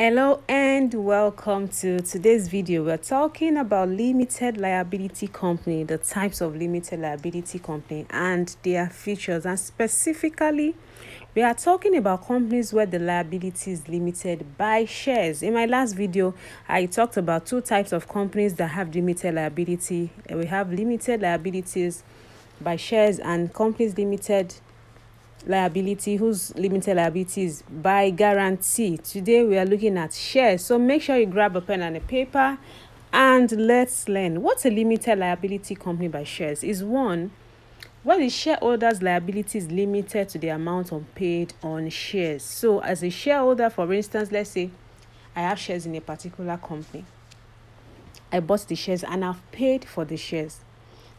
Hello and welcome to today's video. We're talking about limited liability company, the types of limited liability company and their features, and specifically we are talking about companies where the liability is limited by shares. In my last video, I talked about two types of companies that have limited liability. We have limited liabilities by shares and companies limited liability whose limited liabilities by guarantee. Today we are looking at shares, so make sure you grab a pen and a paper and let's learn. What's a limited liability company by shares? Is one where the shareholder's liability is limited to the amount unpaid on shares. So as a shareholder, for instance, let's say I have shares in a particular company. I bought the shares and I've paid for the shares.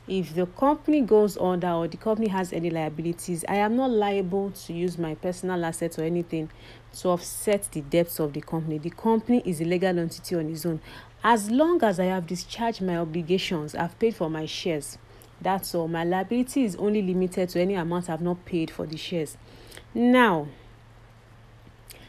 If the company goes under or the company has any liabilities, I am not liable to use my personal assets or anything to offset the debts of the company. The company is a legal entity on its own. As long as I have discharged my obligations, I've paid for my shares. That's all. My liability is only limited to any amount I've not paid for the shares. Now,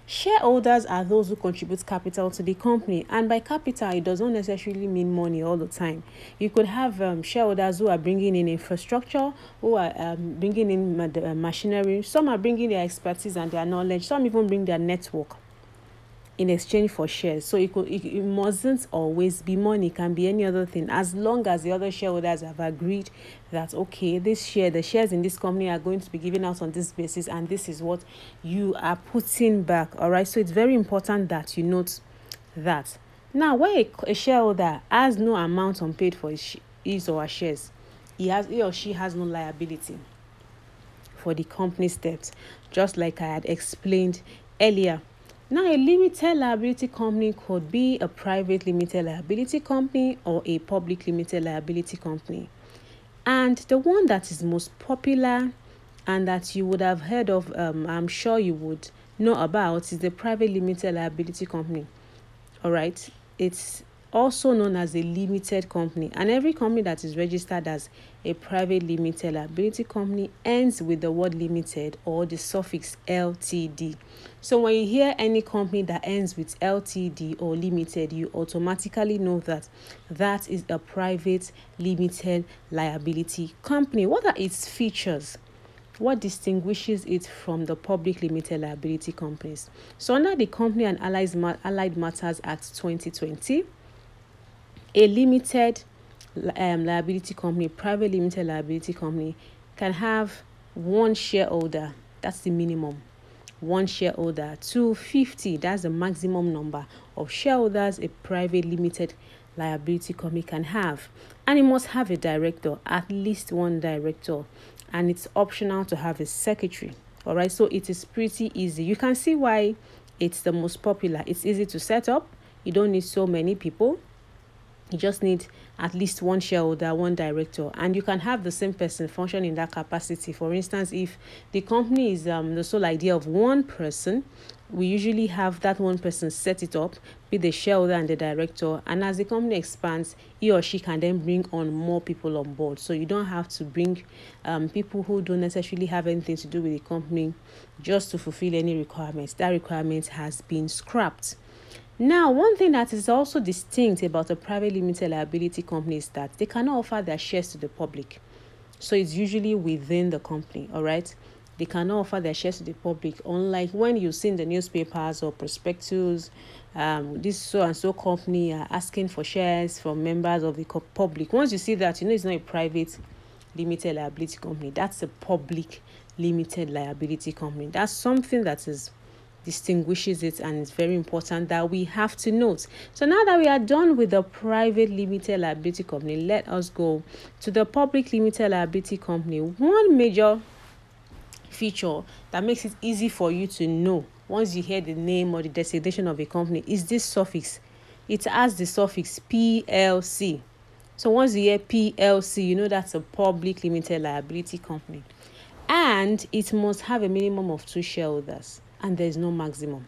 shareholders are those who contribute capital to the company, and by capital it does not necessarily mean money all the time. You could have shareholders who are bringing in infrastructure, who are bringing in machinery. Some are bringing their expertise and their knowledge. Some even bring their network in exchange for shares. So it mustn't always be money. It can be any other thing, as long as the other shareholders have agreed that okay, the shares in this company are going to be given out on this basis, and this is what you are putting back. All right, so it's very important that you note that. Now, where a shareholder has no amount unpaid for his or her shares, he or she has no liability for the company's debt, just like I had explained earlier. Now, a limited liability company could be a private limited liability company or a public limited liability company. And the one that is most popular and that you would have heard of, I'm sure you would know about, is the private limited liability company. All right. It's also known as a limited company, and every company that is registered as a private limited liability company ends with the word limited or the suffix LTD. So when you hear any company that ends with LTD or limited, you automatically know that that is a private limited liability company. What are its features? What distinguishes it from the public limited liability companies? So under the Company and Allied Matters Act 2020, a limited liability company, private limited liability company, can have one shareholder. That's the minimum. One shareholder to 50. That's the maximum number of shareholders a private limited liability company can have. And it must have a director, at least one director. And it's optional to have a secretary. All right, so it is pretty easy. You can see why it's the most popular. It's easy to set up. You don't need so many people. You just need at least one shareholder, one director, and you can have the same person function in that capacity. For instance, if the company is the sole idea of one person, we usually have that one person set it up, be the shareholder and the director, and as the company expands, he or she can then bring on more people on board. So you don't have to bring people who don't necessarily have anything to do with the company just to fulfill any requirements. That requirement has been scrapped. Now, one thing that is also distinct about a private limited liability company is that they cannot offer their shares to the public. So it's usually within the company, all right? They cannot offer their shares to the public, unlike when you see in the newspapers or prospectus, this so-and-so company are asking for shares from members of the public. Once you see that, you know it's not a private limited liability company. That's a public limited liability company. That's something that distinguishes it, and it's very important that we have to note. So now that we are done with the private limited liability company, let us go to the public limited liability company. One major feature that makes it easy for you to know once you hear the name or the designation of a company is this suffix. It has the suffix PLC. So once you hear PLC, you know that's a public limited liability company, and it must have a minimum of 2 shareholders. And there is no maximum.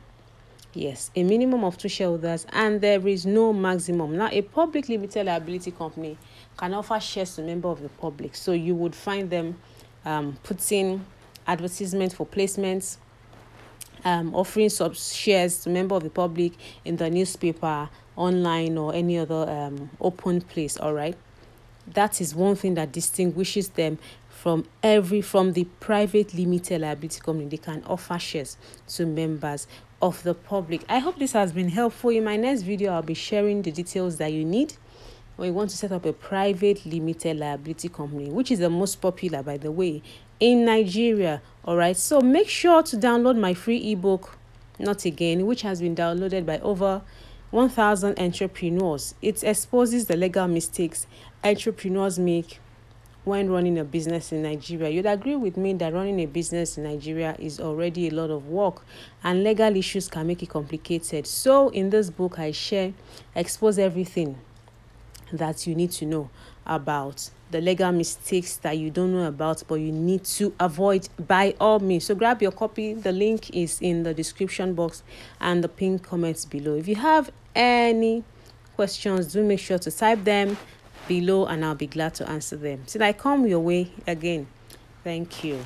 Yes, a minimum of 2 shareholders, and there is no maximum. Now, a public limited liability company can offer shares to members of the public. So you would find them putting advertisements for placements offering sub shares to member of the public in the newspaper, online, or any other open place. All right, that is one thing that distinguishes them from the private limited liability company. They can offer shares to members of the public. I hope this has been helpful. In my next video, I'll be sharing the details that you need when you want to set up a private limited liability company, which is the most popular, by the way, in Nigeria. All right, so make sure to download my free ebook, Not Again, which has been downloaded by over 1,000 entrepreneurs. It exposes the legal mistakes entrepreneurs make when running a business in Nigeria. You'd agree with me that running a business in Nigeria is already a lot of work, and legal issues can make it complicated. So in this book, I expose everything that you need to know about the legal mistakes that you don't know about, but you need to avoid by all means. So grab your copy. The link is in the description box and the pinned comments below. If you have any questions, do make sure to type them below and I'll be glad to answer them. Till I come your way again. Thank you.